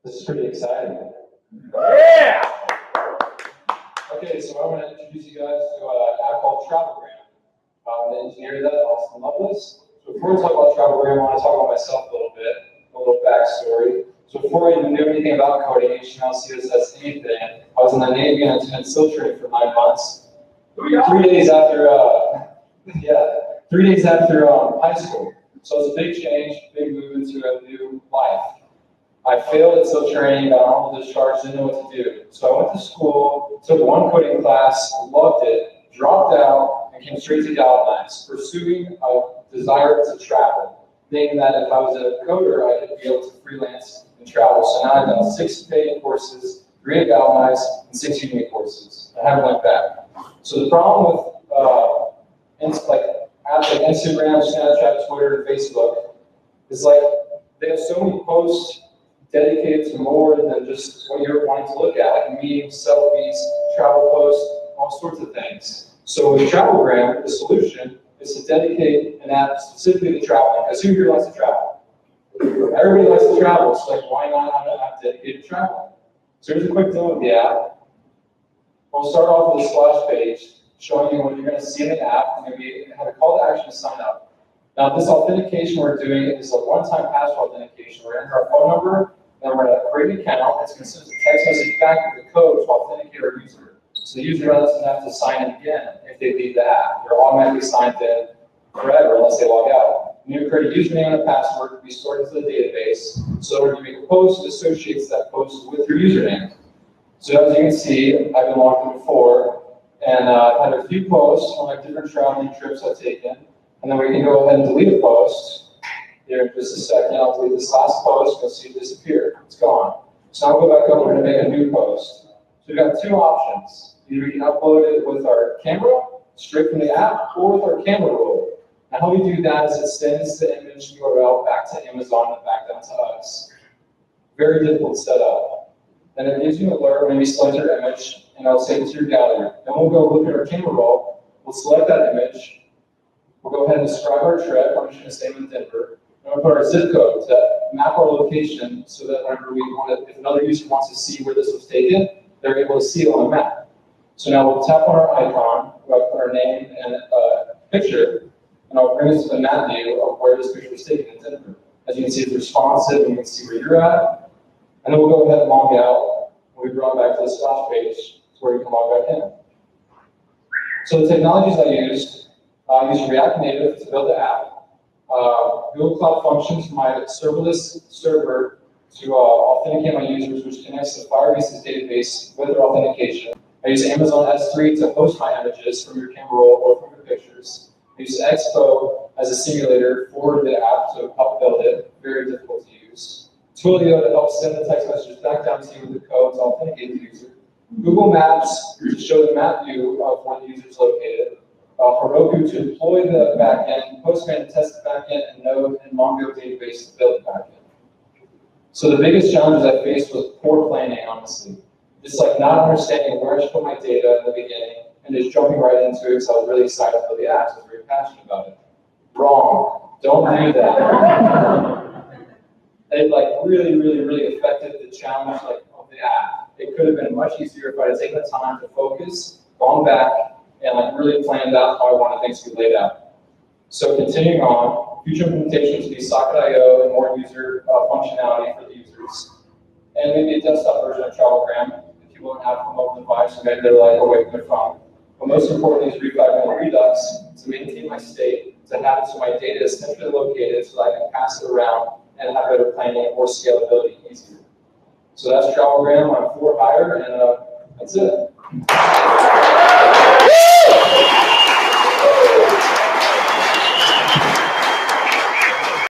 This is pretty exciting. Yeah! Okay, so I want to introduce you guys to an app called Travelgram. The engineer that, Austin Loveless. So before we talk about Travelgram, I want to talk about myself a little bit, a little backstory. So before I even knew anything about coding, HTML, CSS, anything, I was in the Navy and attended SEAL training for 9 months. 3 days after, 3 days after high school. So it's a big change, big move into a new life. I failed at SEAL training, got on discharge, didn't know what to do. So I went to school, took one coding class, loved it, dropped out, and came straight to Galvanize, pursuing a desire to travel, thinking that if I was a coder, I could be able to freelance and travel. So now I've done 6 paid courses, 3 at Galvanize, and 6 unique courses. I haven't went back. So the problem with apps like Instagram, Snapchat, Twitter, and Facebook is like they have so many posts dedicated to more than just what you're wanting to look at, like memes, selfies, travel posts, all sorts of things. So with Travelgram, the solution is to dedicate an app specifically to traveling, because who here likes to travel? Everybody likes to travel, so like why not have an app dedicated to traveling? So here's a quick demo of the app. We'll start off with a splash page showing you what you're going to see in the app, and maybe have a call to action to sign up. Now this authentication we're doing is a one-time password authentication. We're going to enter our phone number, and we're going to create an account. It's going to send us a text message back with the code to authenticate our user. So the user doesn't have to sign in again if they leave the app. They're automatically signed in forever unless they log out. When you create a username and a password to be stored into the database, so when you make a post, it associates that post with your username. So as you can see, I've been logged in before, and I've had a few posts on like different traveling trips I've taken, and then we can go ahead and delete a post. Here in just a second, I'll delete this last post, you'll see it disappear. It's gone. So now we'll go back up, we're going to make a new post. So we've got 2 options. Either we can upload it with our camera, straight from the app, or with our camera roll. And how we do that is it sends the image URL back to Amazon and back down to us. Very difficult setup. Then it gives you an alert when you select your image, and it'll save it to your gallery. Then we'll go look at our camera roll, we'll select that image, we'll go ahead and describe our trip. I'm just going to stay in Denver. And we'll put our zip code to map our location so that whenever we want to, if another user wants to see where this was taken, they're able to see it on the map. So now we'll tap on our icon, we'll put our name and a picture, and I'll bring us to the map view of where this picture was taken in Denver. As you can see, it's responsive, and you can see where you're at. And then we'll go ahead and log out. We'll be brought back to the splash page where you can log back in. So the technologies I used React Native to build the app. Google Cloud Functions, my serverless server to authenticate my users, which connects to Firebase's database with their authentication. I use Amazon S3 to host my images from your camera roll or from your pictures. I use Expo as a simulator for the app to help build it. Very difficult to use. Twilio to help send the text messages back down to you with the code to authenticate the user. Google Maps to show the map view of where the user is located. Heroku to deploy the backend, Postman to test the backend, and Node and Mongo database to build the backend. So the biggest challenges I faced was poor planning, honestly. Just like not understanding where I should put my data in the beginning and just jumping right into it because I was really excited for the apps. I was very passionate about it. Wrong. Don't do that. It like really affected the challenge of the app. It could have been much easier if I had taken the time to focus, gone back, and like really planned out how I wanted things to be laid out. So continuing on, future implementations will be Socket.io and more user functionality for the users. And maybe a desktop version of Travelgram if you won't have a mobile device, so maybe they're like away from their phone. But most importantly is refactoring Redux to maintain my state, to have it so my data is centrally located so that I can pass it around and have better planning or scalability easier. So that's Travelgram on 4 hire, and that's it.